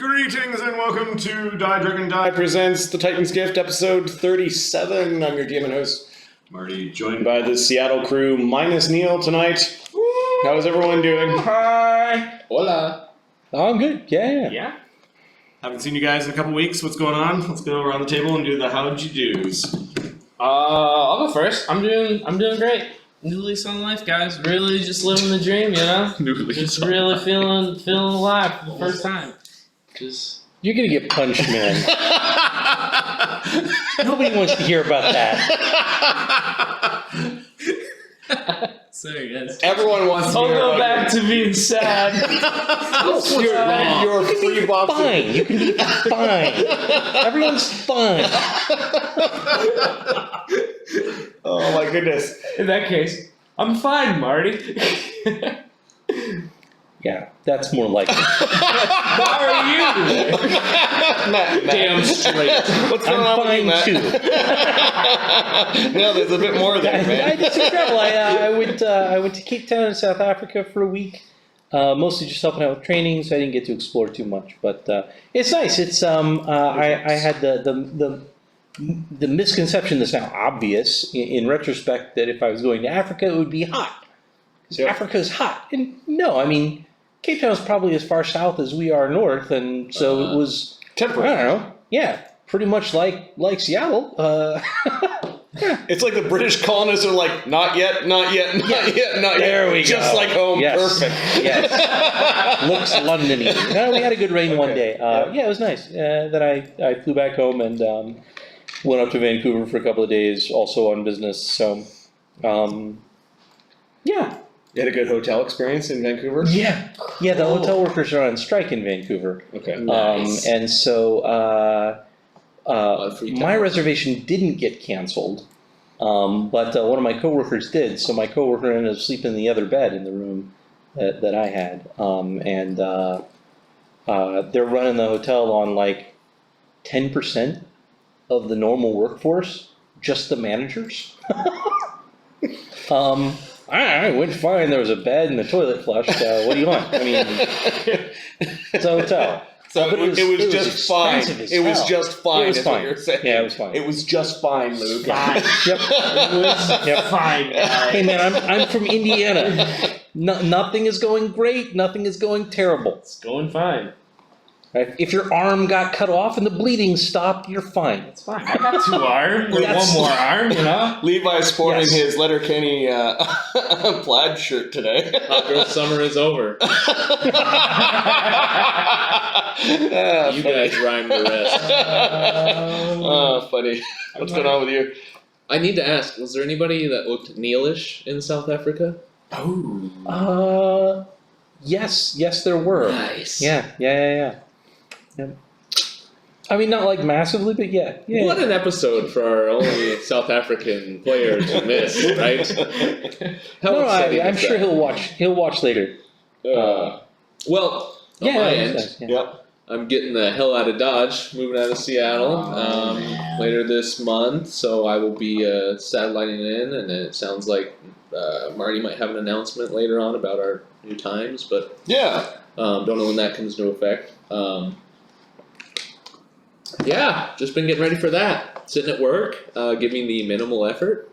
Greetings and welcome to Die Dragon Die presents The Titan's Gift, episode 37. I'm your DM and host, Marty, joined by the Seattle crew, minus Neil tonight. Woo! How is everyone doing? Hi! Hola! Oh, I'm good. Yeah. Yeah? Haven't seen you guys in a couple weeks. What's going on? Let's go around the table and do the how'd you do's. I'll go first. I'm doing great. New lease on life, guys. Really just living the dream, you know? Just really feeling alive for the first time. You're gonna get punched, man. Nobody wants to hear about that. Sorry, guys. Everyone wants to I'll hear go about back to being sad. You're free boxer. Fine. You can be fine. Everyone's fine. Oh my goodness. In that case, I'm fine, Marty. Yeah, that's more like it. How are you today? Matt. Damn straight. What's going on with you, I'm Matt? fine too. No, there's a bit more there, man. I did some travel. I went to Cape Town in South Africa for a week. Mostly just helping out with training, so I didn't get to explore too much. But it's nice. It's I had the misconception that's now obvious in retrospect that if I was going to Africa, it would be hot. Because Africa's hot. And no, I mean, Cape Town is probably as far south as we are north, and so it was temperate. I don't know. Yeah, pretty much like Seattle. Yeah. It's like the British colonists are like, not yet, not yet, not yet, not There yet. we Just go. like home, Yes. perfect. Yes. Looks London-y. No, we had a good rain one day. Yeah, it was nice. Then I flew back home and went up to Vancouver for a couple of days, also on business. So, yeah. You had a good hotel experience in Vancouver? Yeah. Yeah, the hotel workers are on strike in Vancouver. Okay. Nice. And so Free my time. reservation didn't get canceled, but one of my coworkers did. So my coworker ended up sleeping in the other bed in the room that I had. And they're running the hotel on like 10% of the normal workforce, just the managers. I went fine. There was a bed and the toilet flushed. What do you want? I mean, it's a hotel. So But it was just fine. expensive as It was hell. just fine, It was is fine. what you're saying. Yeah, it was fine. It was just fine, Luke. Fine. Yep. Yep. Fine, guys. Hey man, I'm from Indiana. Nothing is going great. Nothing is going terrible. It's going fine. Right? If your arm got cut off and the bleeding stopped, you're fine. It's fine. I got 2 arms. Or That's- 1 more arm, you know? Levi's sporting Yes. his Letterkenny plaid shirt today. Hot girl summer is over. You guys rhymed the rest. Oh, funny. What's going on with you? I need to ask, was there anybody that looked Neilish in South Africa? Oh. Yes, there were. Nice. Yeah. I mean, not like massively, but yeah. What an episode for our only South African player to miss, right? How No, upsetting I'm is sure that? he'll watch later. Well, on Yeah, my it was end, nice, yeah. Yep. I'm getting the hell out of Dodge, moving out of Seattle later this month, so I will be satelliting in, and it sounds like Marty might have an announcement later on about our new times, but Yeah. don't know when that comes into effect. Yeah, just been getting ready for that. Sitting at work, giving the minimal effort,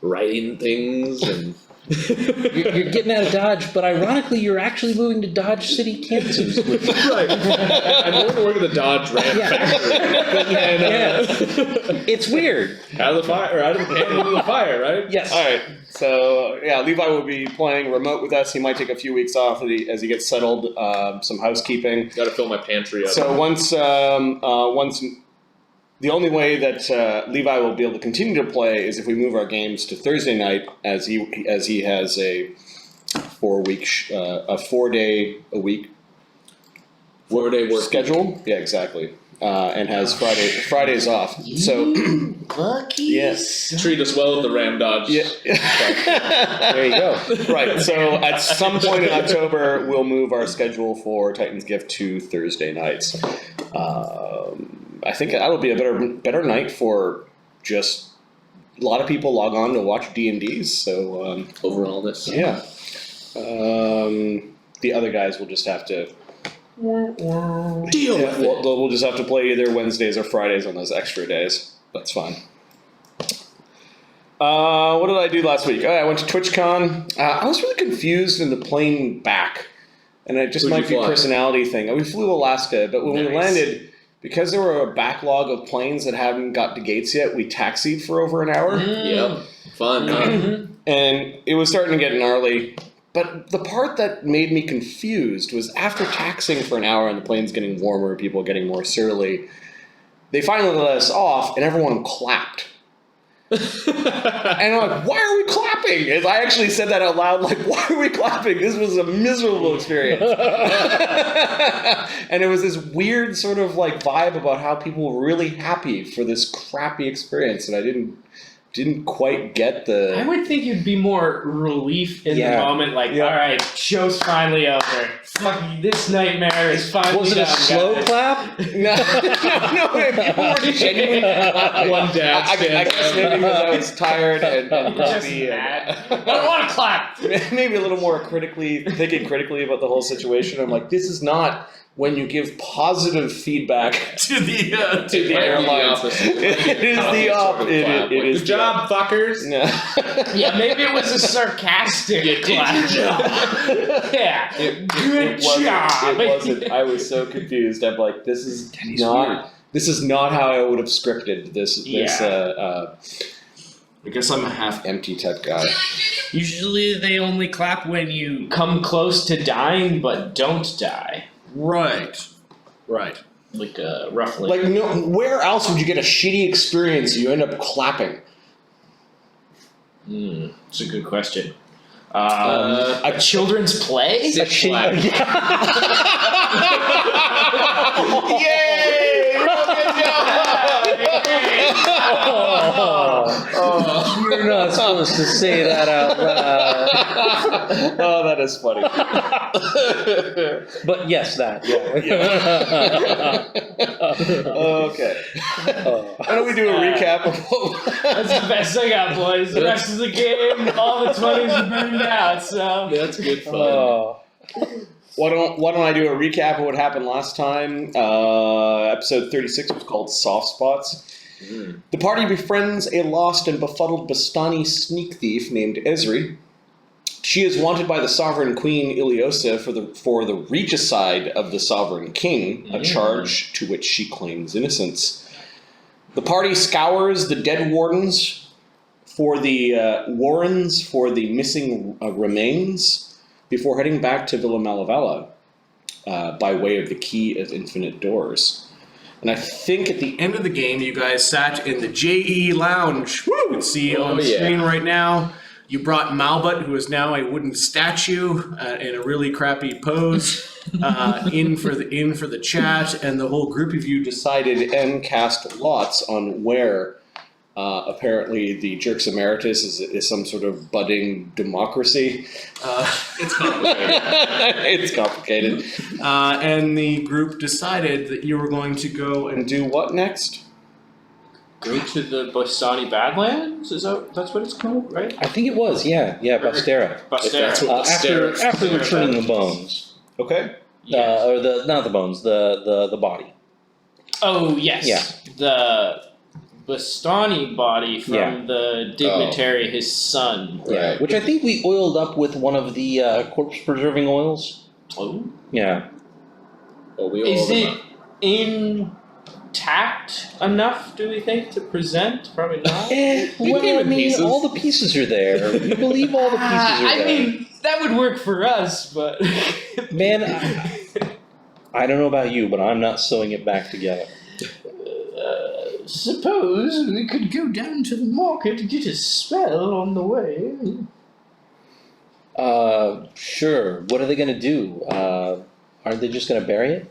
writing things and. You're getting out of Dodge, but ironically, you're actually moving to Dodge City, Kansas. Right. I'm going to work at the Dodge Ram factory. And, It's weird. out of the fire, or out of the pan into the fire, right? Yes. All right. So, yeah, Levi will be playing remote with us. He might take a few weeks off as he gets settled, some housekeeping. Got to fill my pantry up. So once the only way that Levi will be able to continue to play is if we move our games to Thursday night, as he has a 4-day a week 4-day work schedule. Yeah, exactly. And has Fridays off. So yes, Treat us well at the Ram Dodge. yeah. There you go. Right. So at some point in October, we'll move our schedule for Titan's Gift to Thursday nights. I think that'll be a better night for just a lot of people log on to watch D&Ds. So Overall, this. yeah. The other guys will just have to Deal Yeah, with it. we'll just have to play either Wednesdays or Fridays on those extra days. That's fine. What did I do last week? I went to TwitchCon. I was really confused in the plane back. And it just Who'd might you be a fly? personality thing. We flew Alaska, but when we Nice. landed, because there were a backlog of planes that hadn't got to gates yet, we taxied for over an hour. Yep. Fun, huh? And it was starting to get gnarly. But the part that made me confused was after taxiing for an hour and the plane's getting warmer, people getting more surly, they finally let us off and everyone clapped. And I'm like, why are we clapping? And I actually said that out loud, like, why are we clapping? This was a miserable experience. And it was this weird sort of like vibe about how people were really happy for this crappy experience, and I didn't quite get the. I would think you'd be more relief in the moment, like, Yeah. all right, show's finally over. Fuck, this nightmare is finally Was it a done, slow guys. clap? No, people were genuinely clapping. One dad I stands guess up. maybe because I was tired and Just grumpy mad. and I don't want to clap. maybe a little more thinking critically about the whole situation. I'm like, this is not when you give positive feedback to the Might be the airlines. opposite. It is the opposite. It is Good job, fuckers. No. Yeah, maybe it was a sarcastic clap. Yeah, good job. It wasn't. I was so confused. I'm like, this is not how I would have scripted this. I guess I'm a half empty type guy. Usually they only clap when you come close to dying but don't die. Right. Like roughly. Like, no, where else would you get a shitty experience? You end up clapping. It's a good question. A Children's play? Sit flat. Yay! Real good job! You're not supposed to say that out loud. Oh, that is funny. But yes, that. Okay. Why don't we do a recap of what? That's the best I got, boys. The rest of the game, all the 20s are burned out, so. That's good fun. Oh. Why don't I do a recap of what happened last time? Episode 36 was called Soft Spots. The party befriends a lost and befuddled Bastani sneak thief named Ezri. She is wanted by the sovereign queen Iliosa for the regicide of the sovereign king, a charge to which she claims innocence. The party scours the dead wardens for the missing remains before heading back to Villa Malavala by way of the Key of Infinite Doors. And I think at the end of the game, you guys sat in the JE Lounge. Woo! You can see on the screen right now. You brought Malbut, who is now a wooden statue in a really crappy pose, in for the chat, and the whole group of you decided and cast lots on where apparently the Jerks Emeritus is some sort of budding democracy. It's complicated. It's complicated. And the group decided that you were going to go and do what next? Go to the Bostani Badlands? That's what it's called, right? I think it was, yeah, Bastera. That's what After returning the bones. Okay. Or not the bones, the body. Oh, yes. Yeah. The Bastani body from the dignitary, his son. Yeah, which I think we oiled up with one of the corpse preserving oils. Oh. Yeah. Oh, we Is all it intact enough, do we think, to present? Probably not. Well, came I in mean, pieces. all the pieces are there. We believe all the pieces are I there. mean, that would work for us, but... Man, I don't know about you, but I'm not sewing it back together. Suppose we could go down to the market to get a spell on the way. Sure. What are they gonna do? Aren't they just gonna bury it?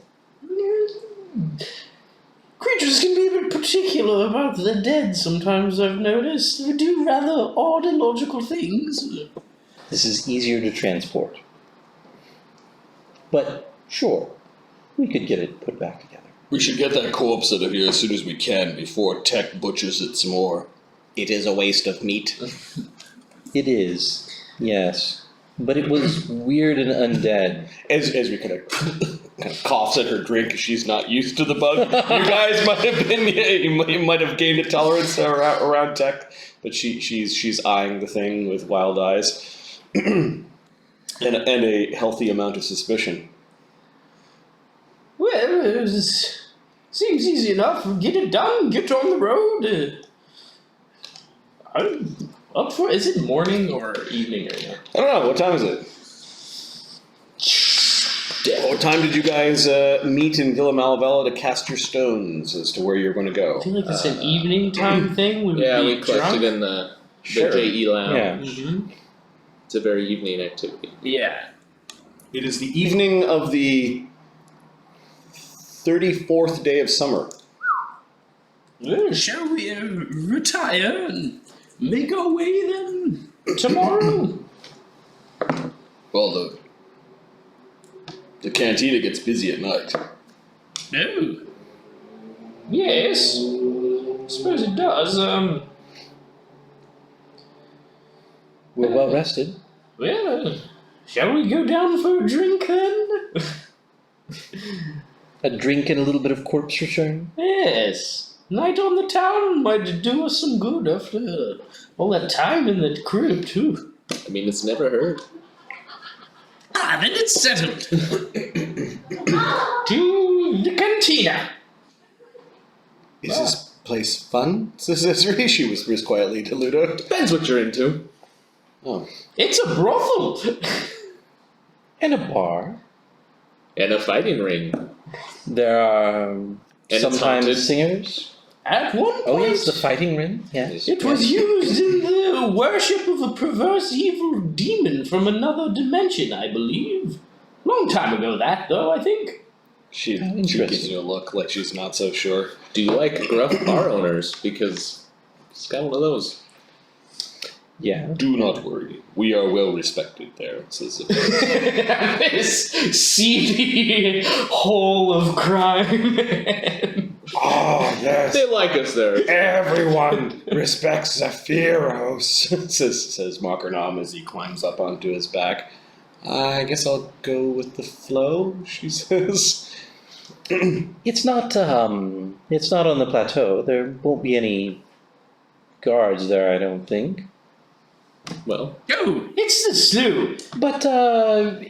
Creatures can be a bit particular about the dead sometimes, I've noticed. They do rather odd, illogical things. This is easier to transport. But, sure, we could get it put back together. We should get that corpse out of here as soon as we can before Tech butchers it some more. It is a waste of meat. It is, yes. But it was weird and undead. As we kind of kind of coughs at her drink. She's not used to the bug. You guys might have been. You might have gained a tolerance around tech, but she's eyeing the thing with wild eyes, and a healthy amount of suspicion. Well, seems easy enough. Get it done. Get on the road. I'm up for. Is it morning or evening right now? I don't know. What time is it? What time did you guys meet in Villa Malavella to cast your stones as to where you're going to go? I feel like it's an evening time thing. We collected in the JE lounge. Yeah. Mm-hmm. It's a very evening activity. Yeah. It is the evening of the 34th day of summer. Well, shall we retire and make our way then tomorrow? Well, the cantina gets busy at night. No. Yes. I suppose it does. We're well rested. Well, shall we go down for a drink then? A drink and a little bit of corpse return. Yes. Night on the town might do us some good after all that time in that crib, too. I mean, it's never hurt. Ah, then it's settled. To the cantina. Is this place fun? Says Esri. She whispers quietly to Ludo. Depends what you're into. Oh. It's a brothel. And a bar. And a fighting ring. There are it's haunted. sometimes singers. At one point, Oh yes, the fighting ring. Yes. it was used in the worship of a perverse evil demon from another dimension, I believe. Long time ago that, though, I think. She interesting. gives you a look like she's not so sure. Do you like gruff bar owners? Because it's got one of those. Yeah. Do not worry. We are well respected there, says the This seedy hole of crime. Oh, yes. They like us there. Everyone respects Zephyros, says Makernam as he climbs up onto his back. I guess I'll go with the flow, she says. It's not on the plateau. There won't be any guards there, I don't think. Well, Oh, it's the slew. But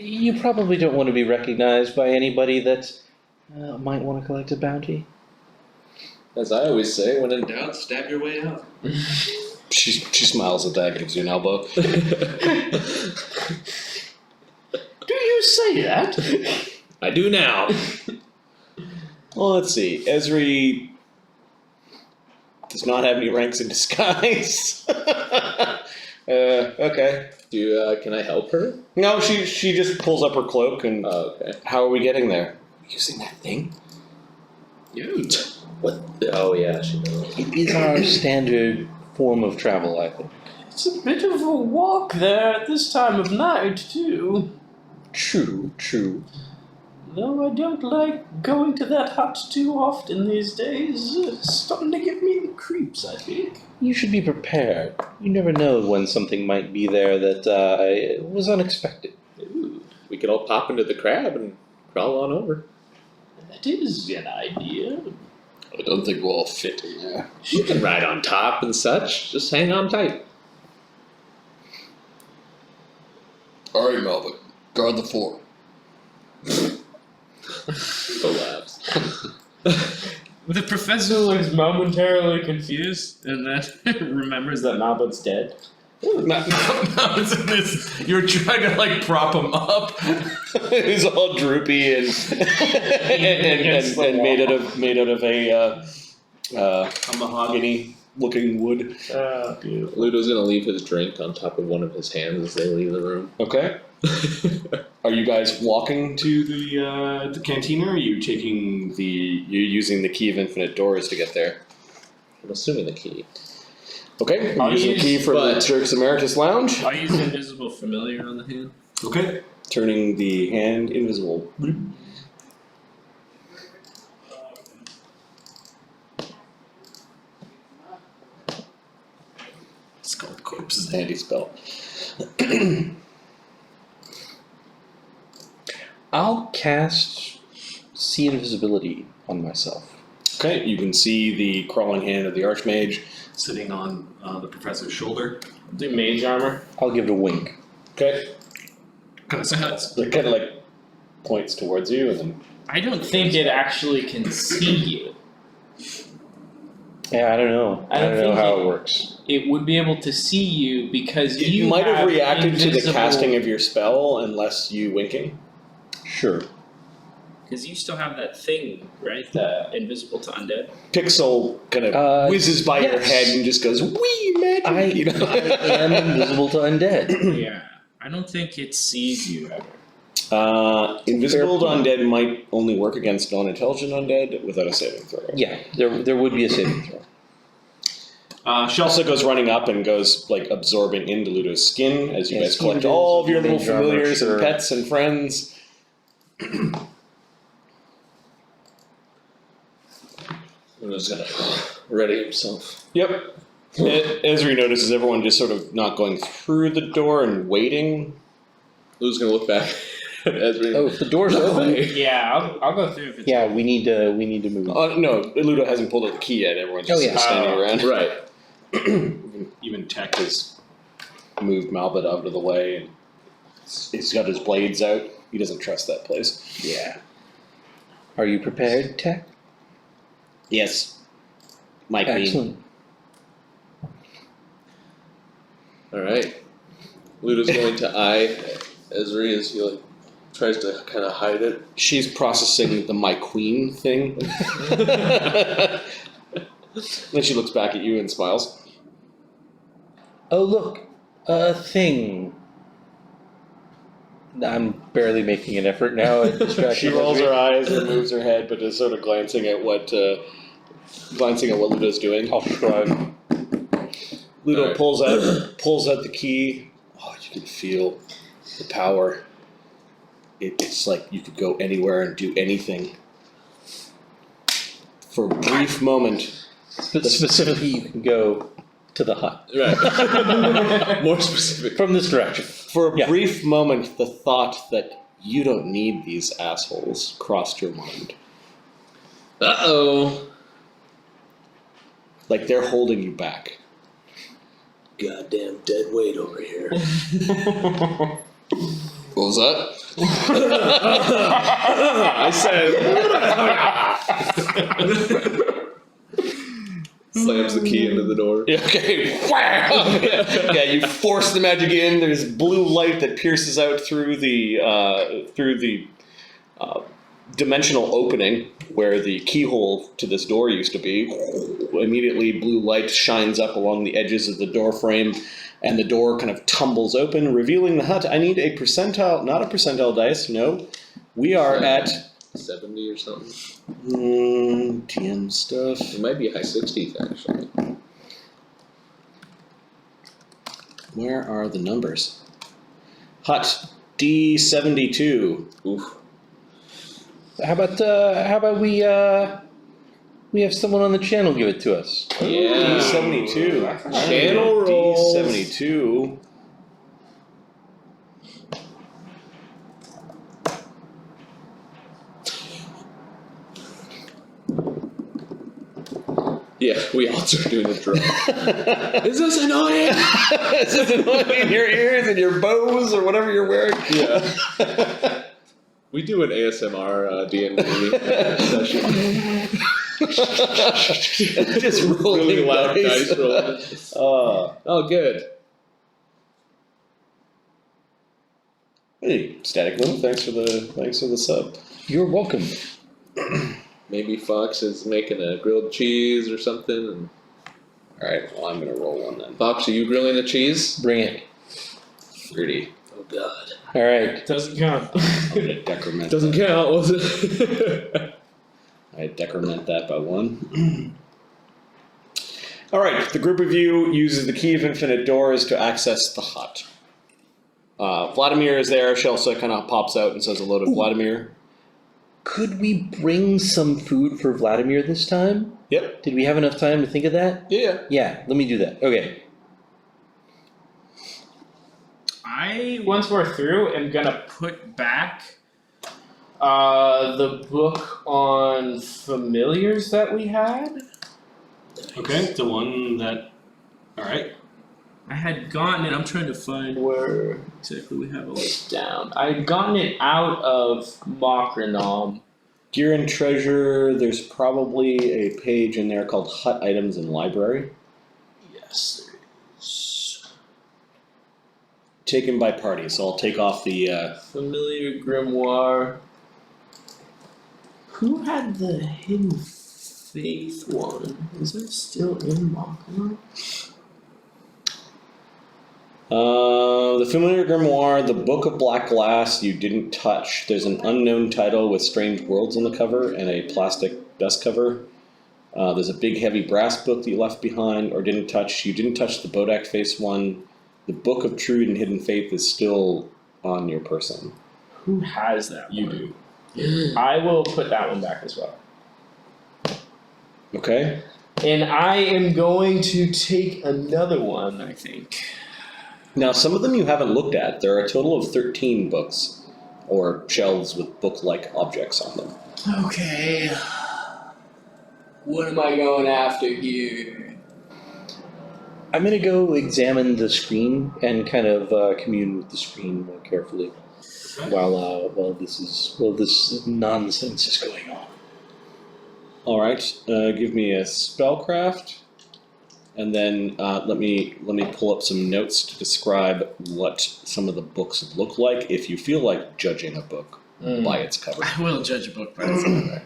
you probably don't want to be recognized by anybody that might want to collect a bounty. as I always say, when in Doubt, stab your way out. She smiles at that, gives you an elbow. Do you say that? I do now. Well, let's see. Esri does not have any ranks in disguise. Okay. Can I help her? No, she just pulls up her cloak and... Oh, okay. How are we getting there? Using that thing? Dude. What? Oh yeah, she knows. It is our standard form of travel, I think. It's a bit of a walk there at this time of night, too. True. Though I don't like going to that hut too often these days. It's starting to give me the creeps, I think. You should be prepared. You never know when something might be there that was unexpected. Ooh, We could all pop into the crab and crawl on over. that is an idea. I don't think we'll all fit in there. You can ride on top and such. Just hang on tight. Alright, Melvin. Guard the fort. Collapse. The professor looks momentarily confused and then remembers that Malbut's dead. Malbut's in this. You're trying to like prop him up. He's all droopy and made out of a mahogany looking wood. Beautiful. Ludo's gonna leave his drink on top of one of his hands as they leave the room. Okay. Are you guys walking to the cantina, or are you you're using the key of infinite doors to get there? I'm assuming the key. Okay, I'll I'm using the use- key for the but- Jerks Emeritus Lounge. I use invisible familiar on the hand. Okay. Turning the hand invisible. Skull Corpse is a handy spell. I'll cast see invisibility on myself. Okay, you can see the crawling hand of the Archmage. Sitting on the professor's shoulder. Do mage armor. I'll give it a wink. Okay, Kind of sounds. it kind of like points towards you, and then I don't think it actually can see you. Yeah, I don't know. I don't know think how it- it works. It would be able to see you because you might have reacted to the invisible- casting of your spell unless you winking. Sure. Because you still have that thing, right? The invisible to undead. Pixel kind of whizzes by your yes. head and just goes, "Wee magic!" I am invisible to undead. Yeah. I don't think it sees you ever. Invisible to Fair point. undead might only work against non-intelligent undead without a saving throw. Yeah, there would be a saving throw. She also goes running up and goes like absorbing into Ludo's skin as you Yeah, guys skin collect all of your little mage armor, familiars sure. and pets and friends. Ludo's gonna ready himself. Yep. Ezri notices everyone just sort of not going through the door and waiting. Ludo's gonna look back at Ezra. Oh, if the door's open. Yeah, I'll go through if it's Yeah, we need to move. No, Ludo hasn't pulled out the key yet. Everyone's just Oh, yeah. standing around. Right. Even Tech has moved Malbit out of the way, and he's got his blades out. He doesn't trust that place. Yeah. Are you prepared, Tech? Yes. My queen. Excellent. Alright. Ludo's going to eye Ezri as he like tries to kind of hide it. She's processing the my queen thing. Then she looks back at you and smiles. Oh, look, a thing. I'm barely making an effort now at distracting. She rolls her eyes and moves her head, but is sort of glancing at what Ludo's doing. I'll shrug. Ludo Alright. pulls out the key. Oh, you can feel the power. It's like you could go anywhere and do anything. For a brief moment, But specifically, you can go to the hut Right. More specific. from this direction. for a Yeah. brief moment, the thought that you don't need these assholes crossed your mind. Uh-oh. Like they're holding you back. Goddamn dead weight over here. What was that? I said. Slams the key into the door. Yeah, okay. Yeah, you force the magic in. There's blue light that pierces out through the dimensional opening where the keyhole to this door used to be. Immediately, blue light shines up along the edges of the door frame, and the door kind of tumbles open, revealing the hut. I need a percentile, not a percentile dice. No, we are at 70 or something. TM stuff. It might be high 60s actually. Where are the numbers? Hut D72. Oof. How about we have someone on the channel give it to us? Yeah. D72. Channel rolls. D72. Yeah, we all start doing a drum. Is this annoying? Is this annoying in your ears and your bows or whatever you're wearing? Yeah. We do an ASMR D&D session. Just rolling Really loud dice. dice rolling. Oh, good. Hey, Static Limb, thanks for the sub. You're welcome. Maybe Fox is making a grilled cheese or something. And Alright, well I'm gonna roll one then. Fox, are you grilling the cheese? Bring it. 30. Oh God. All right. Doesn't count. I'm gonna decrement Doesn't that. count, was it? I decrement that by 1. Alright, the group of you uses the key of infinite doors to access the hut. Vladimir is there. Shelsa kind of pops out and says hello to Vladimir. Could we bring some food for Vladimir this time? Yep. Did we have enough time to think of that? Yeah. Yeah, let me do that. Okay. I, once we're through, am gonna put back The book on familiars that we had. Okay, the one that. All right. I had gotten it. I'm trying to find where exactly we have it. Down. I had gotten it out of Mokranam. Gear and treasure, there's probably a page in there called Hut Items and Library. Yes, there is. Taken by party, so I'll take off the, Familiar grimoire. Who had the Hidden Faith one? Is that still in Mokranam? The Familiar Grimoire, the Book of Black Glass, you didn't touch. There's an unknown title with strange worlds on the cover and a plastic dust cover. There's a big heavy brass book that you left behind or didn't touch. You didn't touch the Bodak Face one. The Book of Truth and Hidden Faith is still on your person. Who has that You one? do. I will put that one back as well. Okay? And I am going to take another one, I think. Now, some of them you haven't looked at. There are a total of 13 books, or shelves with book-like objects on them. Okay. What am I going after here? I'm gonna go examine the screen and kind of commune with the screen more carefully while this nonsense is going on. All right, give me a spellcraft, and then let me pull up some notes to describe what some of the books look like. If you feel like judging a book by its cover, I will judge a book by its cover.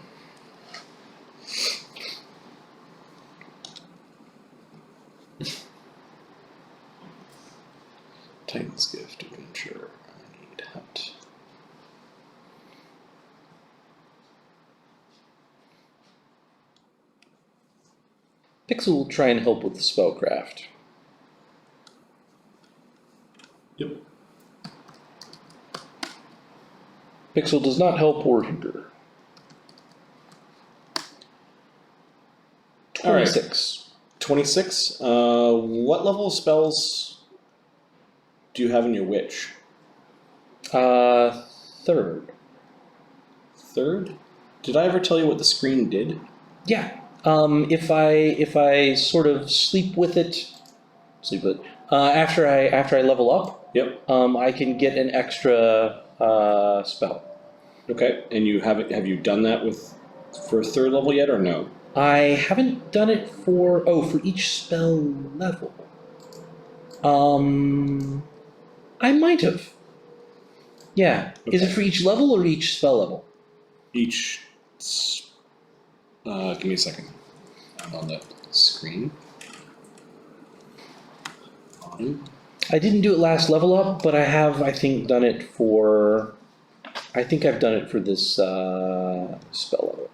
Titan's Gift, Adventure, I need Hut. Pixel will try and help with the spellcraft. Yep. Pixel does not help or hinder. All right. 26. 26. What level of spells do you have in your witch? Third. Third? Did I ever tell you what the screen did? Yeah. If I sort of sleep with it, after I level up, Yep. I can get an extra spell. Okay. And have you done that for third level yet or no? I haven't done it for each spell level. I might have. Yeah. Is it for each level or each spell level? Each. Give me a second. I'm on the screen. I didn't do it last level up, but I have, I think, done it for. I think I've done it for this spell level.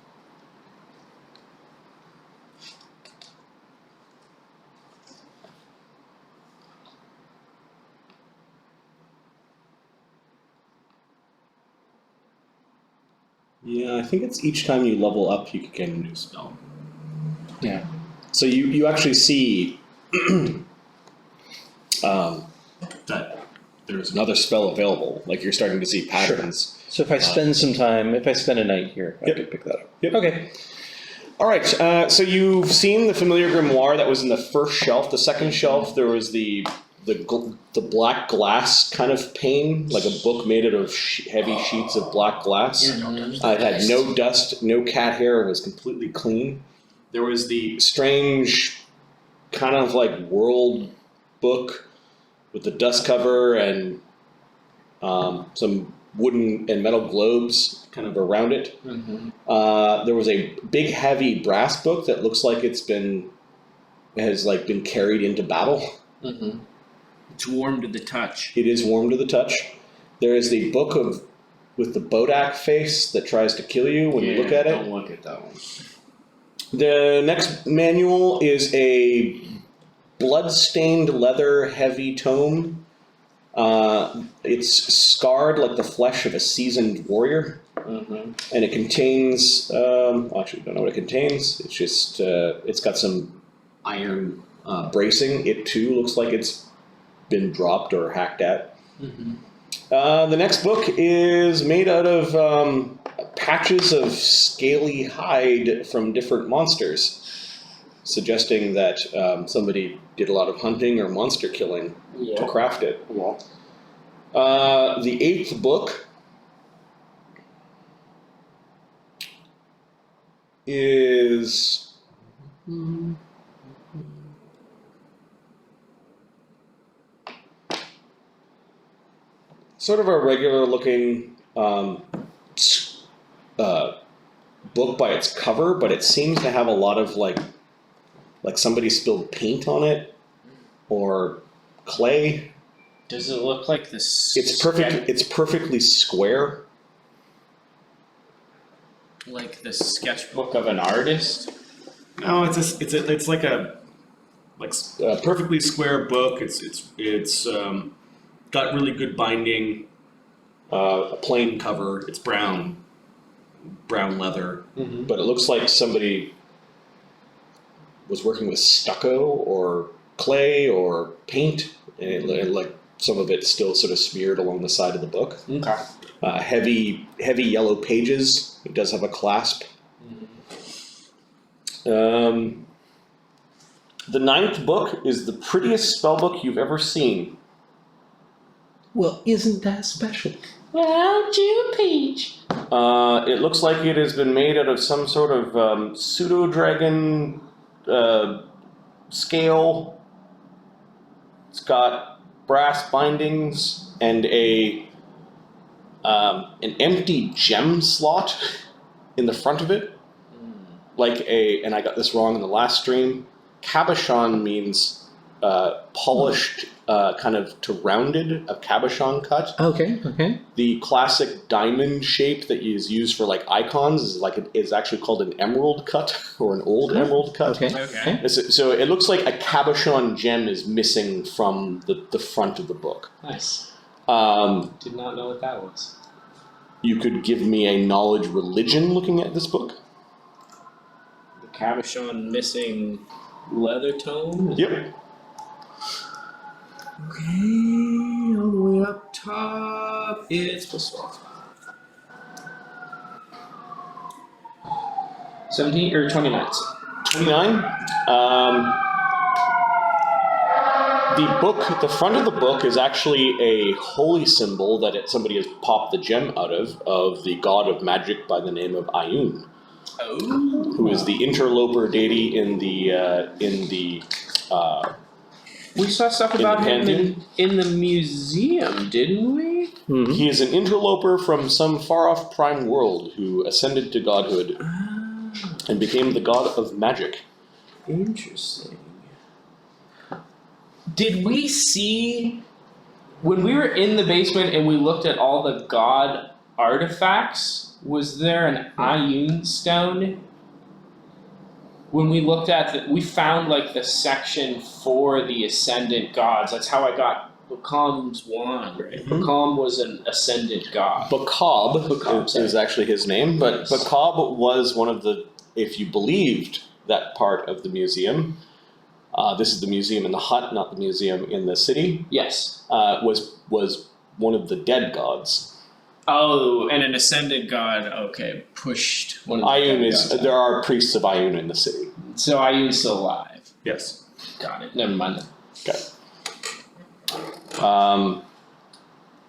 Yeah, I think it's each time you level up, you can get a new spell. Yeah. So you actually see that there's another spell available. Like you're starting to see patterns. So if I spend some time, if I spend a night here, I Yep. could pick that up. Yep. Okay. All right. So you've seen the familiar grimoire that was in the first shelf. The second shelf, there was the black glass kind of pane, like a book made out of heavy sheets of black glass. It had no dust, no cat hair. It was completely clean. There was the strange kind of like world book with the dust cover and some wooden and metal globes kind of around it. There was a big heavy brass book that looks like has been carried into battle. It's warm to the touch. It is warm to the touch. There is the book with the Bodak face that tries to kill you when you look at it. Don't look at that one. The next manual is a blood-stained leather heavy tome. It's scarred like the flesh of a seasoned warrior. And it contains, actually I don't know what it contains. It's just, it's got some iron bracing. It too looks like it's been dropped or hacked at. The next book is made out of patches of scaly hide from different monsters, suggesting that somebody did a lot of hunting or monster killing to craft it. The 8th book is sort of a regular looking book by its cover, but it seems to have a lot of like somebody spilled paint on it or clay. Does it look like this? It's perfect. It's perfectly square. Like the sketchbook of an artist? No, it's like a perfectly square book. It's got really good binding. A plain cover. It's brown leather. But it looks like somebody was working with stucco or clay or paint, and like some of it's still sort of smeared along the side of the book. Okay. Heavy yellow pages. It does have a clasp. The 9th book is the prettiest spell book you've ever seen. Well, isn't that special? Well, June Peach. It looks like it has been made out of some sort of pseudo-dragon scale. It's got brass bindings and an empty gem slot in the front of it. And I got this wrong in the last stream, cabochon means polished, kind of to rounded, a cabochon cut. Okay. The classic diamond shape that is used for like icons is actually called an emerald cut or an old emerald cut. Okay. So it looks like a cabochon gem is missing from the front of the book. Nice. Did not know what that was. You could give me a knowledge religion looking at this book. The cabochon missing leather tone? Yep. Okay, all the way up top, it's +12. 17 or 29. 29. The front of the book is actually a holy symbol that somebody has popped the gem out of the god of magic by the name of Ayun, who is the interloper deity in the We saw stuff In about the him Pantheon? in the museum, didn't we? Mm-hmm. He is an interloper from some far-off prime world who ascended to godhood and became the god of magic. Interesting. Did we see when we were in the basement and we looked at all the god artifacts? Was there an Ayun stone? When we looked at we found like the section for the ascendant gods. That's how I got Bakam's wand, right? Bakam was an ascendant god. Bakab is actually his name, but Bakab was one of the, if you believed that part of the museum, this is the museum in the hut, not the museum in the city, Yes. was one of the dead gods. Oh, and an ascended god, okay, pushed one of the Ayun dead is, gods there out. are priests of Ayun in the city. So Ayun's still alive. Yes. Got it. Never mind. Okay.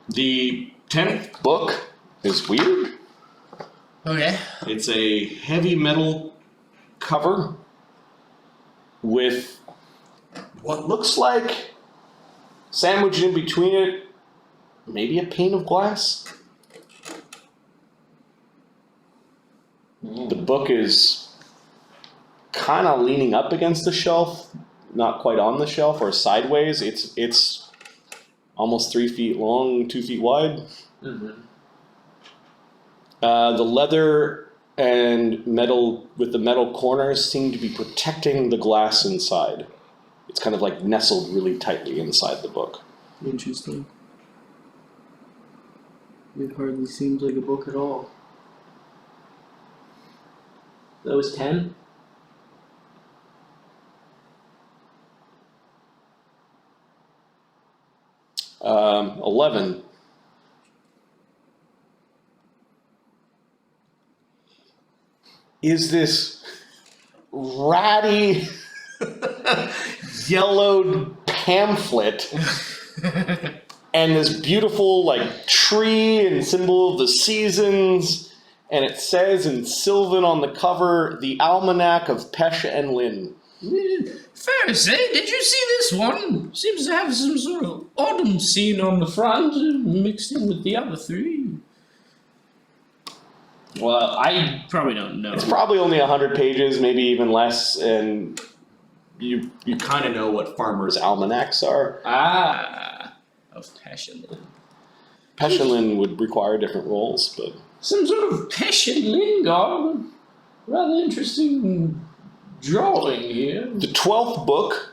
The 10th book is weird. Okay. It's a heavy metal cover with what looks like sandwiched in between it, maybe a pane of glass. The book is kind of leaning up against the shelf, not quite on the shelf or sideways. It's almost 3 feet long, 2 feet wide. Mm-hmm. The leather and metal with the metal corners seem to be protecting the glass inside. It's kind of like nestled really tightly inside the book. Interesting. It hardly seems like a book at all. That was 10? Um, 11. is this ratty, yellowed pamphlet and this beautiful like tree and symbol of the seasons, and it says in Sylvan on the cover, the Almanac of Pesh and Lynn. Fair to say, did you see this one? Seems to have some sort of autumn scene on the front, mixed in with the other three. Well, I probably don't know. It's probably only 100 pages, maybe even less, and you kind of know what farmers' almanacs are. Of passion. Pesh and Lynn would require different roles, but Some sort of passion lingo. Rather interesting drawing here. the 12th book,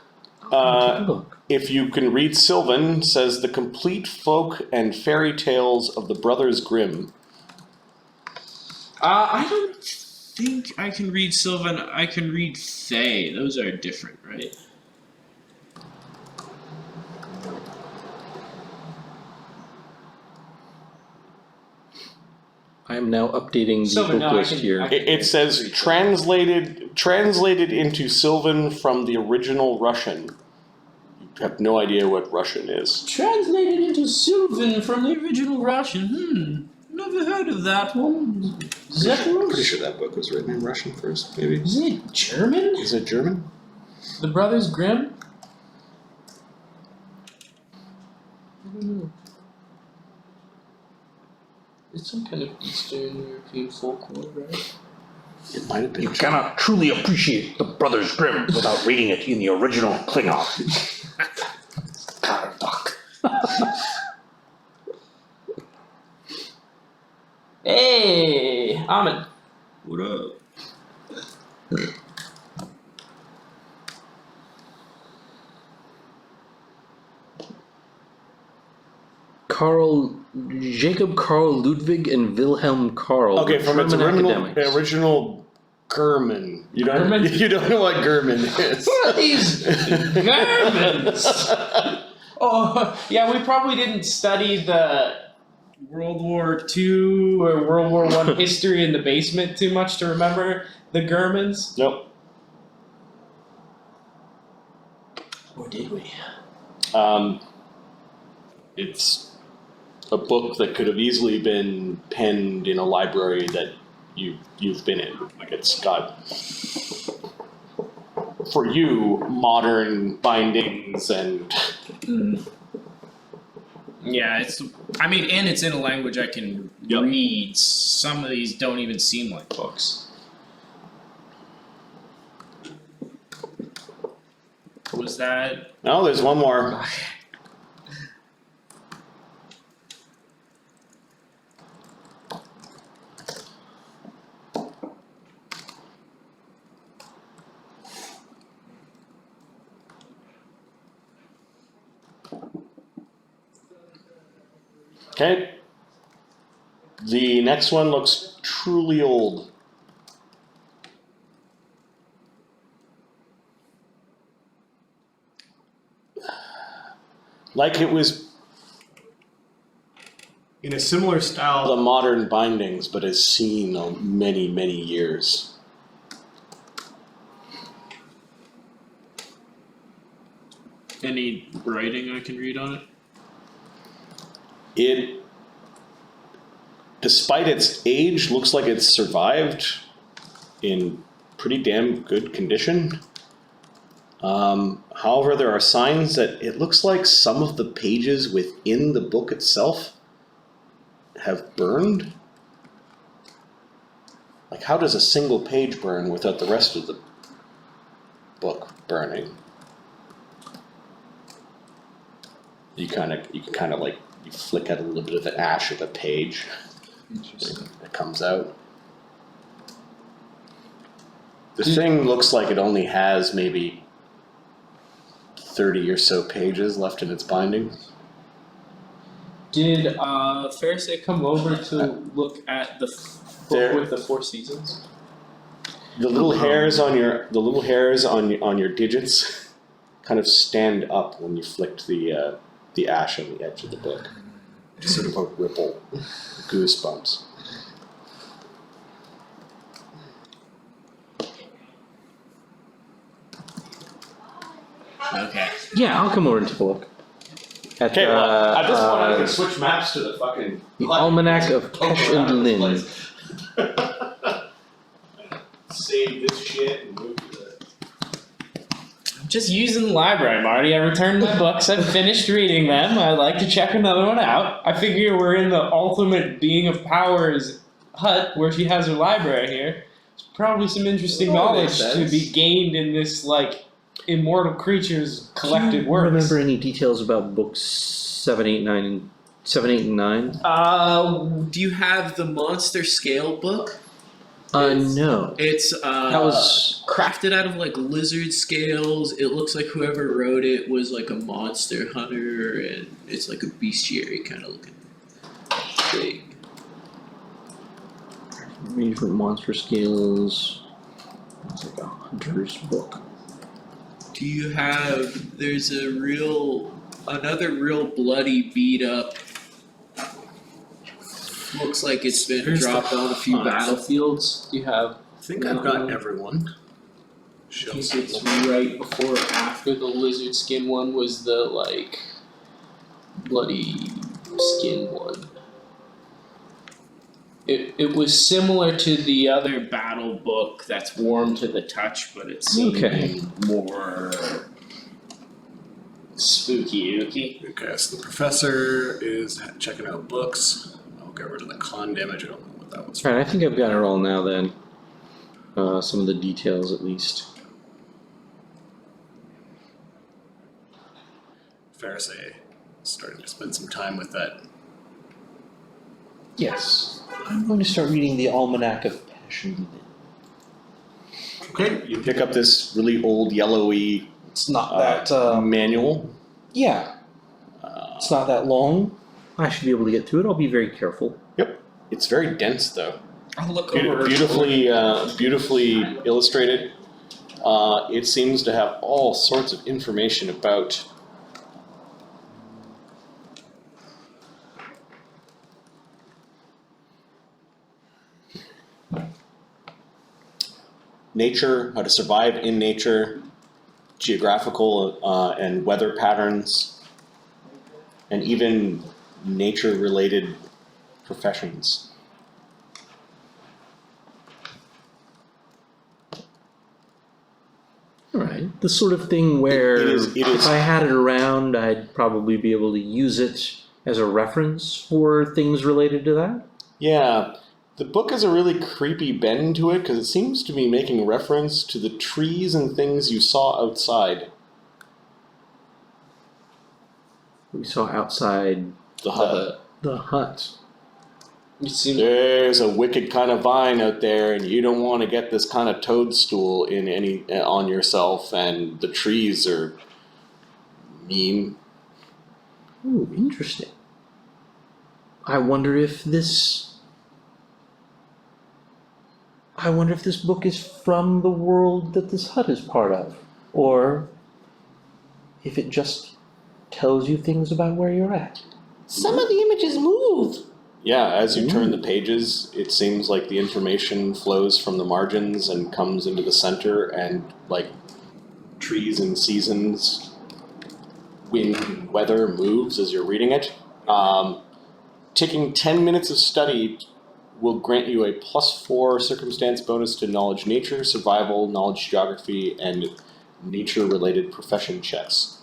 if you can read Sylvan, says the complete folk and fairy tales of the Brothers Grimm. I don't think I can read Sylvan. I can read Fae. Those are different, right? I am now updating the Sylvan, book no, I list can- here. I can- It says translated into Sylvan from the original Russian. You have no idea what Russian is. Translated into Sylvan from the original Russian. Never heard of that one. Zephyros? sure that book was written in Russian first, maybe. Is it German? Is it German? The Brothers Grimm? I don't know. It's some kind of Eastern European folklore, right? It might have been. You cannot truly appreciate the Brothers Grimm without reading it in the original Klingon. Hey, Ahmed. What up? Jacob Karl Ludwig and Wilhelm Karl. Okay, were from its German original academics. German. You don't. German? You don't know what German is. What are these Germans? Oh, yeah, we probably didn't study the World War II or World War I history in the basement too much to remember the Germans. Nope. Or did we? It's a book that could have easily been penned in a library that you've been in. Like it's got, for you, modern bindings and Yeah, it's. I mean, and it's in a language I can Yep. read. Some of these don't even seem like books. Was that? no. There's one more. Okay. The next one looks truly old. Like it was in a similar style to the modern bindings, but has seen many, many years. Any writing I can read on it? It, despite its age, looks like it's survived in pretty damn good condition. However, there are signs that it looks like some of the pages within the book itself have burned. Like, how does a single page burn without the rest of the book burning? You can kind of like, you flick out a little bit of the ash of the page. It comes out. The thing looks like it only has maybe 30 or so pages left in its binding. Did Pharisee come over to look at the There- book with the Four Seasons? The little hairs on your digits kind of stand up when you flicked the ash on the edge of the book. Just sort of a ripple, goosebumps. Okay. Yeah, I'll come over and take a look. At, Okay, well, at this point I can switch maps to the fucking... the Almanac of Pesh and Lynn. Save this shit and move to the... Just using the library, Marty. I returned my books. I've finished reading them. I'd like to check another one out. I figure we're in the ultimate being of powers hut where she has her library here. There's probably some interesting knowledge to be gained in this, like, immortal creature's collected works. Remember any details about books 7, 8, 9, 7, 8, and 9? Do you have the monster scale book? No. It's That was crafted out of like lizard scales. It looks like whoever wrote it was like a monster hunter, and it's like a bestiary kind of looking thing. Management monster skills. It's like a hunter's book. Do you have? There's another real bloody beat up. Looks like it's been dropped on a few battlefields. Do you have? I think I've got everyone. I think it's right before or after the lizard skin one was the, like, bloody skin one. It was similar to the other battle book that's warm to the touch, but it seemed more spooky-ooky. Okay, so the professor is checking out books. I'll get rid of the con damage. I don't know what that was. Alright, I think I've got it all now then. Some of the details at least. Pharisee starting to spend some time with that. Yes. I'm going to start reading the Almanac of Pesh and Lynn. Okay, you pick up this really old yellowy It's not that, manual. yeah. It's not that long. I should be able to get through it. I'll be very careful. Yep, it's very dense though. I'll look over. Beautifully illustrated. It seems to have all sorts of information about nature, how to survive in nature, geographical and weather patterns, and even nature-related professions. Alright. The sort of thing where It is- if I had it around, I'd probably be able to use it as a reference for things related to that. Yeah, the book has a really creepy bend to it because it seems to be making reference to the trees and things you saw outside We saw outside the hut. the hut. It seemed There's a wicked kind of vine out there, and you don't want to get this kind of toadstool on yourself. And the trees are mean. Ooh, interesting. I wonder if this book is from the world that this hut is part of, or if it just tells you things about where you're at. Some of the images move. Yeah, as you turn the pages, it seems like the information flows from the margins and comes into the center, and like trees and seasons, wind, weather moves as you're reading it. Taking 10 minutes of study will grant you a +4 circumstance bonus to knowledge nature, survival, knowledge geography, and nature-related profession checks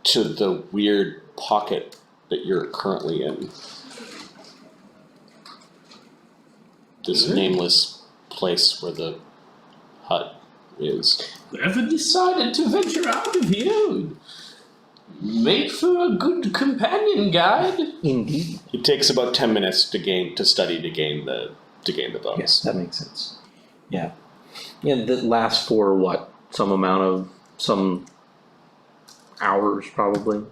to the weird pocket that you're currently in. This nameless place where the hut is. Whoever decided to venture out of here make for a good companion guide. Indeed. It takes about 10 minutes to gain the bonus. Yes, that makes sense. Yeah. Yeah, that lasts for what? Some hours probably.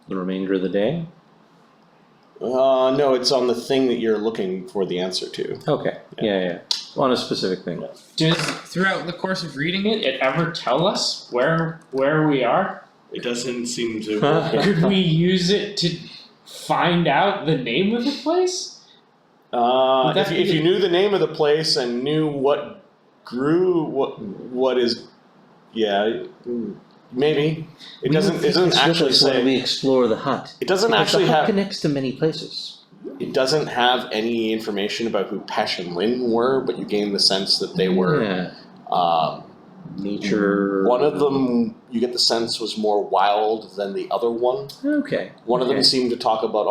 The remainder of the day? No, it's on the thing that you're looking for the answer to. Okay. Yeah. On a specific thing. Does throughout the course of reading it ever tell us where we are? It doesn't seem to. Could we use it to find out the name of the place? If you knew the name of the place and knew what grew what is, yeah, maybe. It doesn't actually When say, we explore the hut. it doesn't Because actually the hut have, connects to many places. it doesn't have any information about who Pesh and Lin were, but you gain the sense that they were, Yeah. Nature. one of them, you get the sense, was more wild than the other one. Okay. One of them Okay. seemed to talk about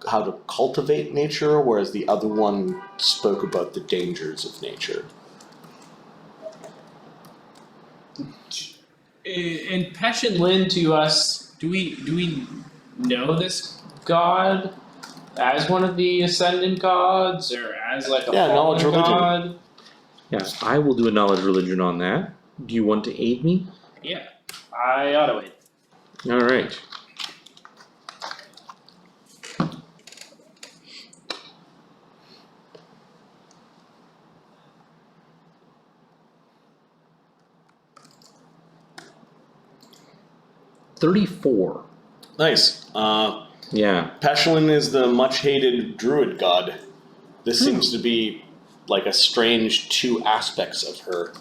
how to cultivate nature, whereas the other one spoke about the dangers of nature. And Passion Lin to us, do we know this god as one of the ascendant gods or as like a knowledge fallen religion. god? Yeah, I will do a knowledge religion on that. Do you want to aid me? Yeah, I ought to wait. All right. $34. Nice. Yeah. Peshlin is the much hated druid god. This seems to be like a strange two aspects of her.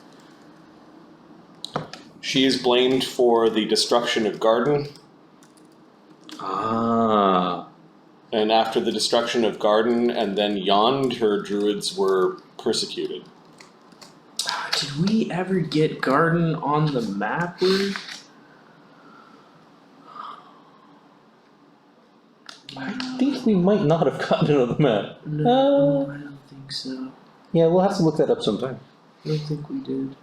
She is blamed for the destruction of Garden, Ah. and after the destruction of Garden and then Yond, her druids were persecuted. Did we ever get Garden on the map? I think we might not have gotten it on the map. No, I don't think so. Yeah, we'll have to look that up sometime. I don't think we did.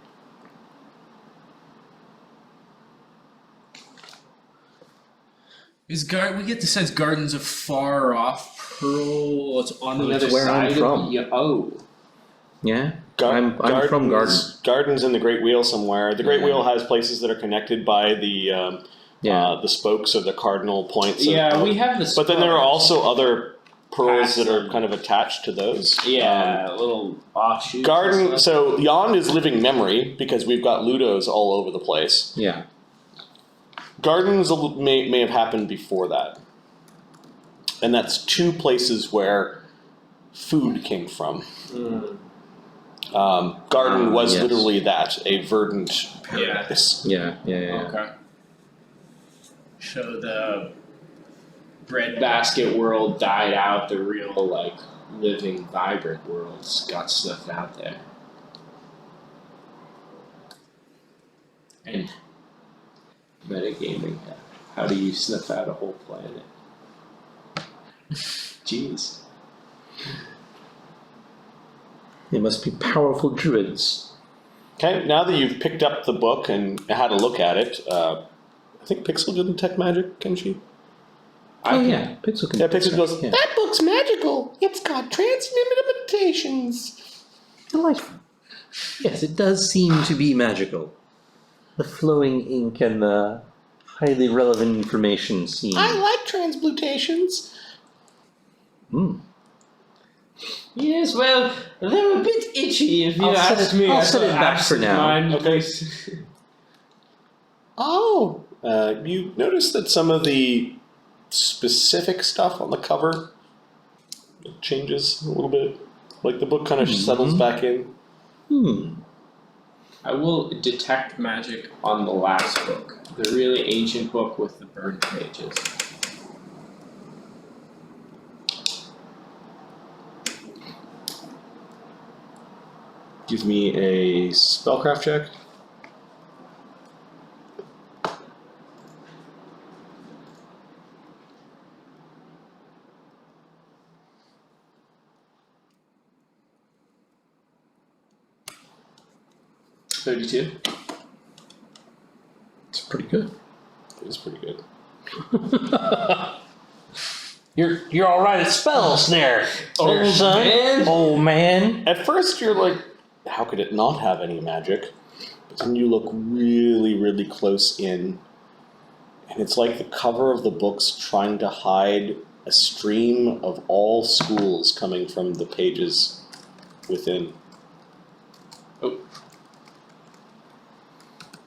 We get the sense Garden's a far off pearl. It's on the Another other where I'm side from. of the oh. Yeah? I'm from Garden. Garden's in the Great Wheel somewhere. The Great Wheel has places that are connected by the spokes or the cardinal points. Yeah, we have the. But then there are spokes. also other pearls that are Awesome. kind of attached to those. Yeah, little offshoots. Garden. and stuff. So Yond is living memory because we've got Ludos all over the place. Yeah. Gardens may have happened before that, and that's two places where food came from. Garden was yes. literally that, a verdant paradise. Yeah. Okay. So the breadbasket world died out. The real, like, living, vibrant world's got stuff out there. And metagaming. How do you sniff out a whole planet? Jeez. They must be powerful druids. Okay, now that you've picked up the book and had a look at it, I think Pixel can detect magic, can she? Yeah. Pixel can. Yeah, Pixel goes, Yeah. That book's magical. It's got transmutations. Delightful. Yes, it does seem to be magical. The flowing ink and the highly relevant information seem. I like transmutations. Hmm. Yes, well, they're a bit itchy if you I'll set ask it- me. I'll I set it thought back for now. mine Okay. was- Oh, You notice that some of the specific stuff on the cover changes a little bit. Like the book kind of settles back in. I will detect magic on the last book, the really ancient book with the burned pages. Give me a spellcraft check. $32. It's pretty good. It's pretty good. You're all right at spells there, Oh, son. man. Oh man. At first, you're like, how could it not have any magic? But then you look really, really close in, and it's like the cover of the book's trying to hide a stream of all schools coming from the pages within. Oh.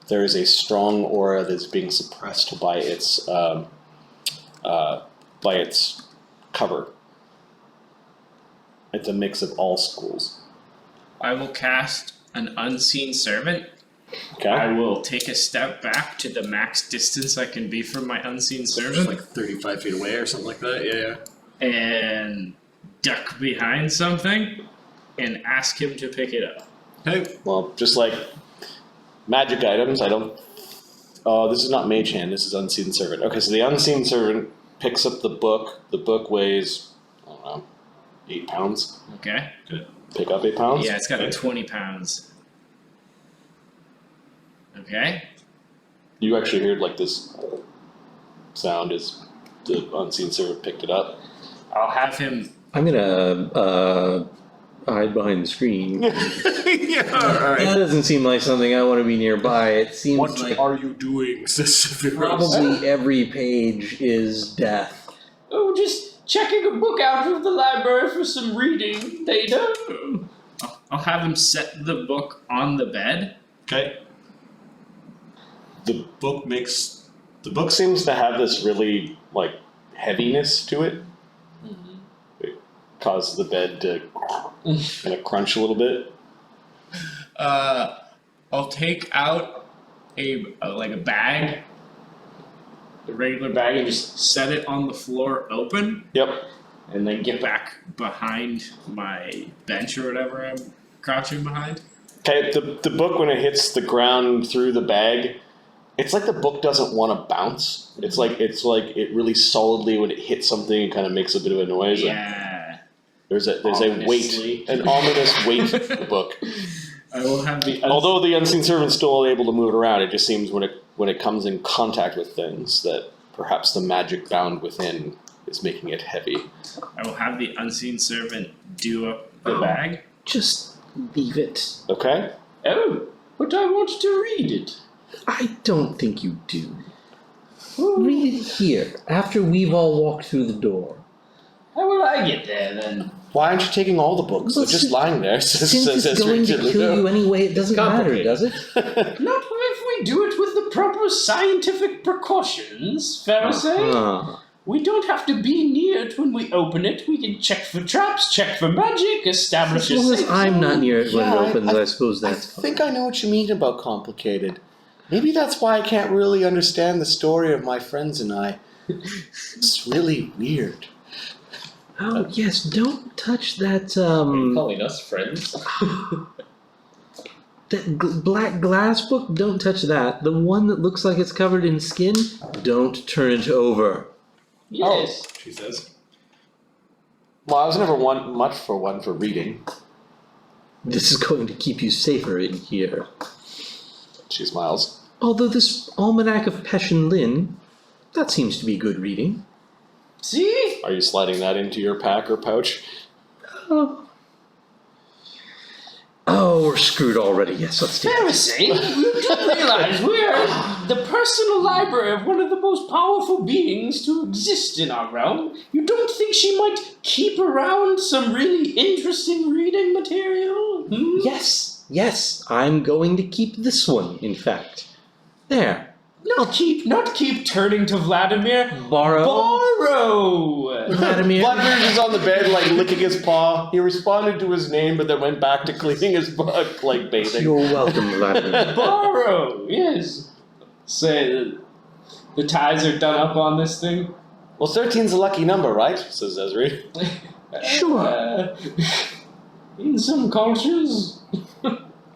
There is a strong aura that's being suppressed by its cover. It's a mix of all schools. I will cast an unseen servant. Okay. I will take a step back to the max distance I can be from my unseen servant. Like 35 feet away or something like that. Yeah. And duck behind something and ask him to pick it up. Okay. Well, just like magic items, I don't. Oh, this is not Mage Hand. This is Unseen Servant. Okay, so the Unseen Servant picks up the book. The book weighs, I don't know, 8 pounds. Okay? Pick up 8 pounds. Yeah, it's got 20 pounds. Okay? You actually heard like this sound as the Unseen Servant picked it up. I'll have him. I'm gonna hide behind the screen. Yeah, alright. That doesn't seem like something I want to be nearby. It seems What like are you doing, Sisyphus? probably every page is death. Oh, just checking a book out of the library for some reading data. I'll have him set the book on the bed. Okay. The book Seems to have this really like heaviness to it. It causes the bed to kind of crunch a little bit. I'll take out a bag, a regular bag, and just set it on the floor open. Yep. And then get back behind my bench or whatever I'm crouching behind. Okay. The book, when it hits the ground through the bag, it's like the book doesn't want to bounce. It's like it really solidly, when it hits something, it kind of makes a bit of a noise. Yeah. There's a weight, an ominous weight to the book. I will have the. Although the Unseen Servant's still able to move it around, it just seems when it comes in contact with things that perhaps the magic bound within is making it heavy. I will have the unseen servant do up the bag. Just leave it. Okay. Oh, but I want to read it. I don't think you do. Read it here, after we've all walked through the door. How will I get there then? Why aren't you taking all the books? Well, They're just lying there. Since it's going to kill you anyway, it doesn't matter, does it? Not if we do it with the proper scientific precautions, Pharisee. Uh-huh. We don't have to be near it when we open it. We can check for traps, check for magic, establish As long a as safe I'm not zone. near it when Yeah, it opens, I suppose that's I think I know what you mean about complicated. Maybe that's why I can't really understand the story of my friends and I. It's really weird. Oh, yes, don't touch that, Calling us friends. black glass book, don't touch that. The one that looks like it's covered in skin, don't turn it over. Yes. she says. Well, I was never much for one for reading. This is going to keep you safer in here. She smiles. Although this Almanac of Peshin Lin, that seems to be good reading. See? Are you sliding that into your pack or pouch? Oh, we're screwed already. Yes, let's do it. Pharisee, you do realize we're the personal library of one of the most powerful beings to exist in our realm. You don't think she might keep around some really interesting reading material? Hmm? Yes, I'm going to keep this one, in fact. There. Not keep turning to Vladimir. Borrow. Borrow! Vladimir. Vladimir is on the bed, like licking his paw. He responded to his name, but then went back to cleaning his butt, like bathing. You're welcome, Vladimir. Borrow! Yes. Say the ties are done up on this thing. Well, 13's a lucky number, right? Says Ezri. Sure. In some cultures.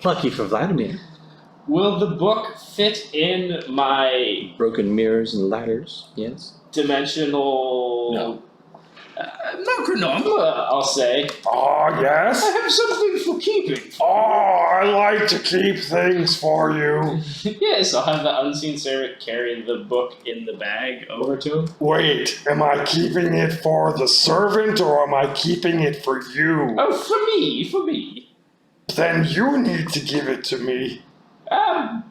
Lucky for Vladimir. Will the book fit in my Broken mirrors and ladders, yes. dimensional... No. Macronom. I'll say. Oh, yes? I have something for keeping. Oh, I like to keep things for you. Yes, I'll have the unseen servant carry the book in the bag over to him. Wait, am I keeping it for the servant or am I keeping it for you? Oh, for me. Then you need to give it to me. Well,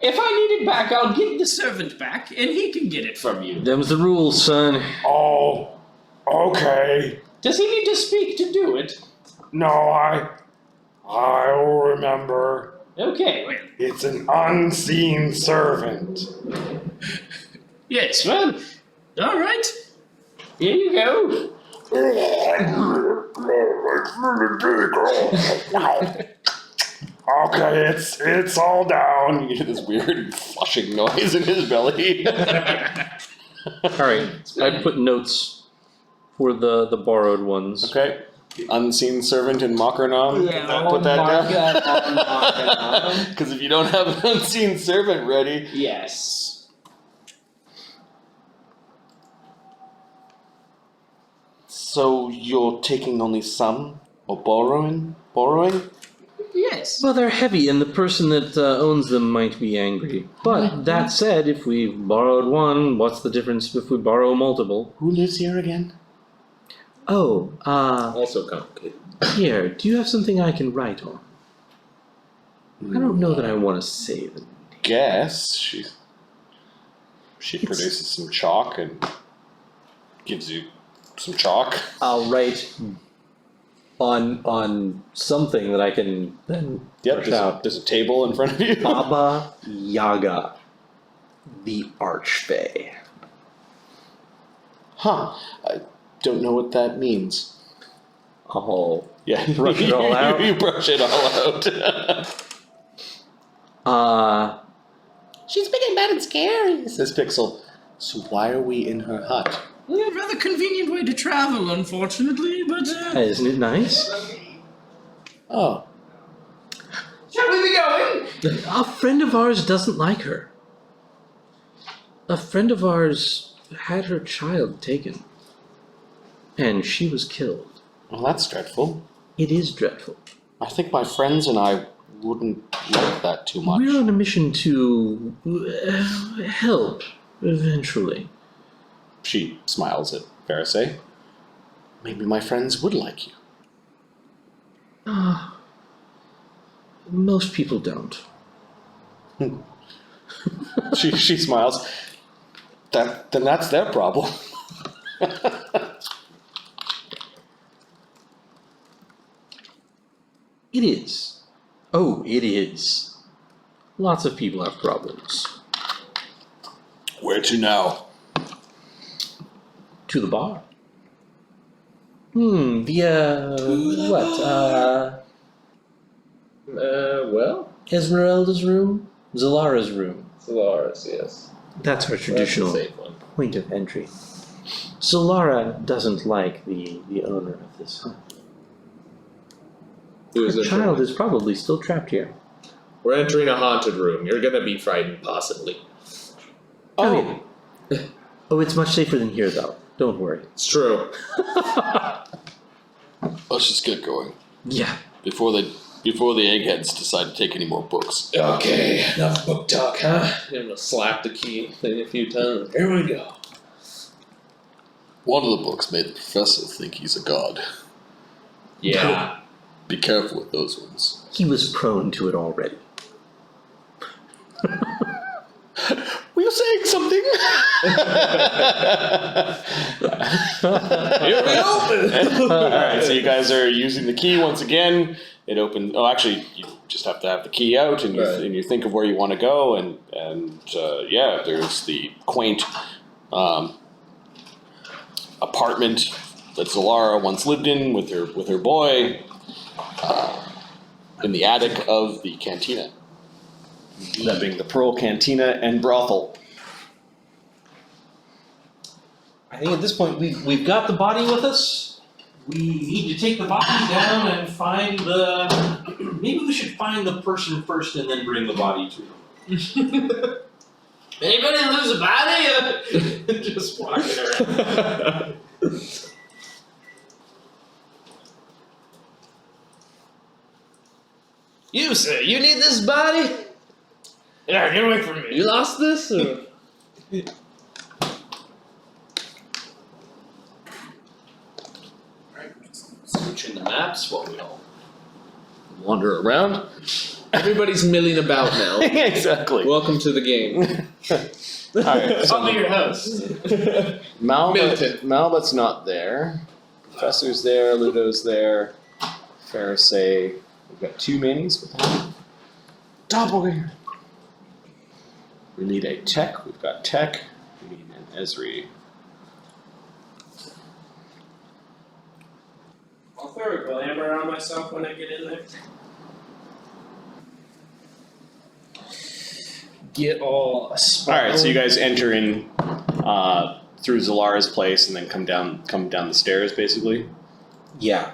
if I need it back, I'll give the servant back, and he can get it from you. Them's the rules, son. Oh, okay. Does he need to speak to do it? No, I'll remember. Okay, well, It's an unseen servant. yes, well, all right. Here you go. Okay, it's all down. You hear this weird flushing noise in his belly. Alright, I put notes for the borrowed ones. Okay. Unseen servant in Makernam. Yeah, Put that mark down. that on Makernam. Because if you don't have an unseen servant ready. Yes. So you're taking only some? Or borrowing? Borrowing? Yes. Well, they're heavy, and the person that owns them might be angry. But that said, if we borrowed one, what's the difference if we borrow multiple? Who lives here again? Oh, Also complicated. here, do you have something I can write on? I don't know that I want to say them. Guess she produces some chalk and gives you some chalk. I'll write on something that I can then Yep, push out. there's a table in front of you. Baba Yaga, the Archfey. Huh. I don't know what that means. Oh, Yeah, Brush it all out? You brush it all out. She's big and bad and scary, says Pixel. So why are we in her hut? A rather convenient way to travel, unfortunately, but isn't it nice? Oh. Shall we be going? A friend of ours doesn't like her. A friend of ours had her child taken, and she was killed. Well, that's dreadful. It is dreadful. I think my friends and I wouldn't like that too much. We're on a mission to help, eventually. She smiles at Pharisee. Maybe my friends would like you. Most people don't. She smiles. Then that's their problem. It is. Oh, it is. Lots of people have problems. Where to now? To the bar. Well, Esmeralda's room? Zalara's room. Solaris, yes. That's her That's the traditional safe one. point of entry. Zalara doesn't like the owner of this hut. Who's Her in child there? is probably still trapped here. We're entering a haunted room. You're gonna be frightened, possibly. Oh. Oh, it's much safer than here, though. Don't worry. It's true. Let's just get going. Yeah. Before the eggheads decide to take any more books. Okay, enough book talk, huh? I'm gonna slap the key thing a few times. Here we go. One of the books made the professor think he's a god. Yeah. Be careful with those ones. He was prone to it already. Were you saying something? Here we open! Alright, so you guys are using the key once again. It opens. Oh, actually, you just have to have the key out, and you think of where you want to go, and yeah, there's the quaint apartment that Zalara once lived in with her boy in the attic of the cantina. That being the Pearl Cantina and Brothel. I think at this point we've got the body with us. We need to take the body down and find the. Maybe we should find the person first and then bring the body to them. Anybody lose a body? Just walking around. You, sir, you need this body? Yeah, get away from me. You lost this? Or? Switching the maps while we all wander around. Everybody's milling about now. Exactly. Welcome to the game. Alright, I'll be your host. Milton. Malbut's not there. Professor's there, Ludo's there. Pharisee. We've got two minis with him. Doppelganger. We need a tech. We've got tech. We need an Esri. I'll throw a glamour on myself when I get in there. Get all Alright, so you guys enter in through Zalara's place and then come down the stairs basically. Yeah.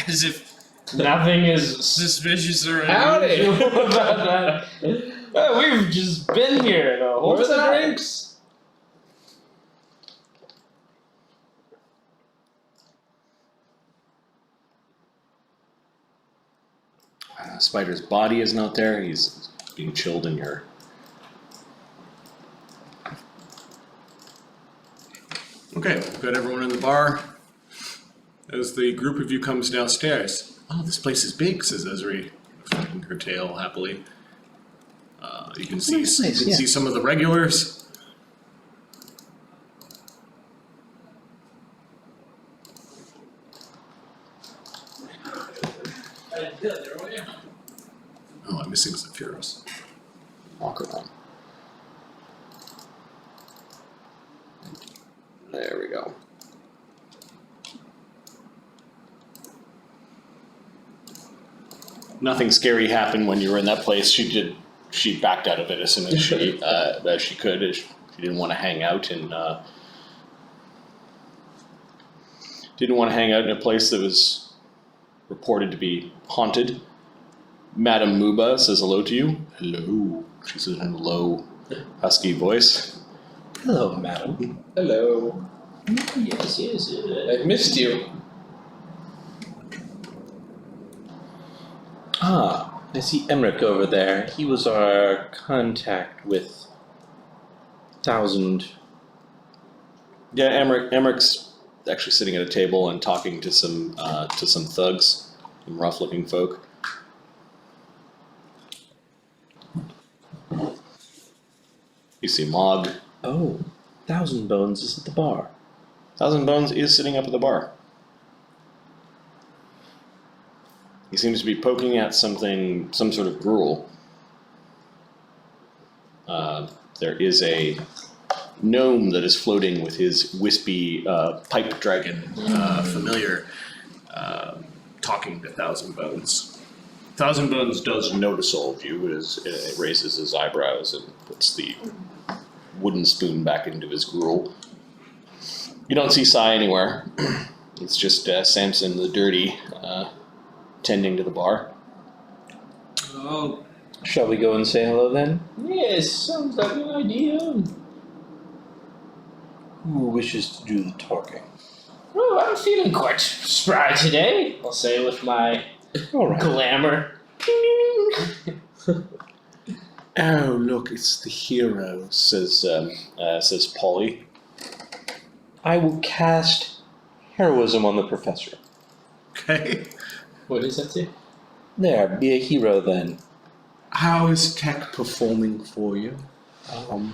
As if Nothing is suspicious or howdy unusual. about that. We've just been here the whole Where are the time. drinks? Spider's body is not there. He's being chilled in your. Okay, we've got everyone in the bar. As the group of you comes downstairs, oh, this place is big, says Esri, flicking her tail happily. You can see Nice place, yeah. see some of the regulars. Oh, I'm missing Zephyros. Walk around. There we go. Nothing scary happened when you were in that place. She backed out of it as soon as she could. As she didn't want to hang out in a place that was reported to be haunted. Madame Muba says hello to you. Hello. She says in a low, husky voice. Hello, madam. Hello. Yes. I've missed you. Ah, I see Emmerich over there. He was our contact with 1,000. Yeah, Emmerich's actually sitting at a table and talking to some thugs, some rough-looking folk. You see Mog. Oh, 1,000 Bones is at the bar. 1,000 Bones is sitting up at the bar. He seems to be poking at some sort of gruel. There is a gnome that is floating with his wispy pipe dragon familiar, talking to 1,000 Bones. 1,000 Bones does notice all of you as it raises his eyebrows and puts the wooden spoon back into his gruel. You don't see Sai anywhere. It's just Samson the Dirty tending to the bar. Oh, Shall we go and say hello then? yes, sounds like an idea. Who wishes to do the talking? Oh, I'm feeling quite spry today, I'll say with my All right. glamour. Oh, look, it's the hero, says Polly. I will cast heroism on the professor. Okay. What does that say? There, be a hero then. How is Tech performing for you? Oh,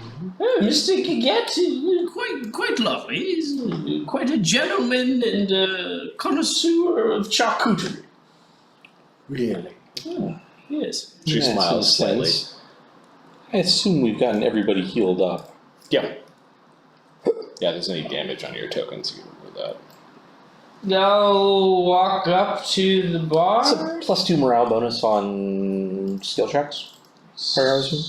Mr. Gaget, quite lovely. He's quite a gentleman and a connoisseur of charcuterie. Really? Oh, yes. She Yes, smiles in a slightly. sense. I assume we've gotten everybody healed up. Yeah. Yeah, there's any damage on your tokens, you can remove that. I'll walk up to the bar. It's a +2 morale bonus on skill checks. For heroism.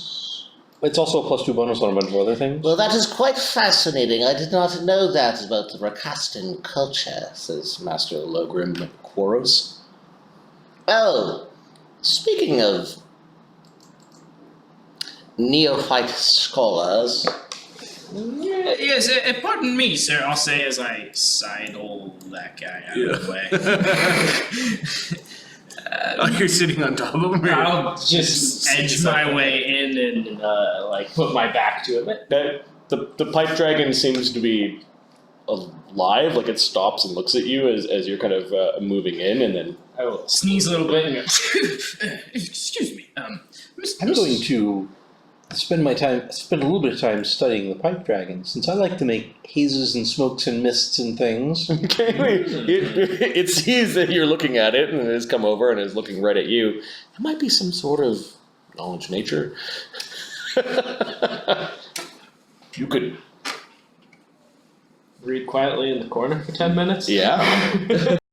It's also a +2 bonus on a bunch of other things. Well, that is quite fascinating. I did not know that about the Rakastan culture, Says Master Logrim Quaros. Oh, speaking of neophyte scholars, Yes, pardon me, sir, I'll say as I sidle that guy out of the way. Oh, you're sitting on top of him? I'll just edge my way in and like put my back to it. The pipe dragon seems to be alive, like it stops and looks at you as you're kind of moving in, and then I will sneeze a little bit and go, Excuse me, Mr. I'm going to spend a little bit of time studying the pipe dragon, since I like to make hazes and smokes and mists and things. okay, it sees that you're looking at it and it has come over and is looking right at you. It might be some sort of knowledge nature. You could, read quietly in the corner for 10 minutes. yeah.